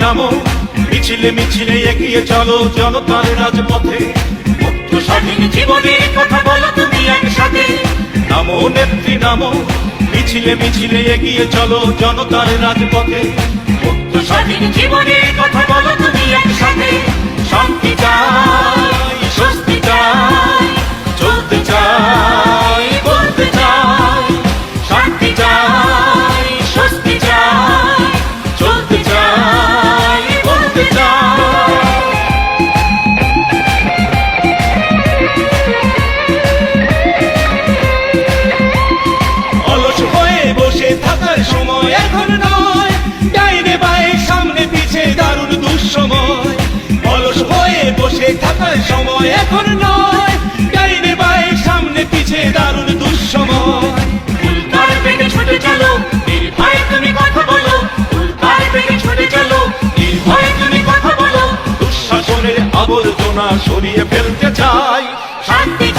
নামো, মিছিলে মিছিলে এগিয়ে চলো জনতার রাজপথে। মুক্ত স্বাধীন জীবনের কথা বলো তুমি একসাথে। নামো নেত্রী নামো, মিছিলে মিছিলে এগিয়ে চলো জনতার রাজপথে। মুক্ত স্বাধীন জীবনের কথা বলো তুমি একসাথে। শান্তি চাই, স্বস্তি চাই, চলতে চাই, বলতে চাই। শান্তি চাই, স্বস্তি চাই, চলতে চাই, বলতে চাই। অলস হয়ে বসে থাকার সময় এখন নয়, ডাইনে বায়ে সামনে পিছে দারুণ দুঃসময়। অলস হয়ে বসে থাকার সময় এখন নয়, ডাইনে বায়ে সামনে পিছে দারুণ দুঃসময়। উল্কার বেগে ছুটে চলো, নির্ভয়ে তুমি কথা বলো। উল্কার বেগে ছুটে চলো, নির্ভয়ে তুমি কথা বলো। দুঃশাসনের আবর্জনা সরিয়ে ফেলতে চাই, শান্তি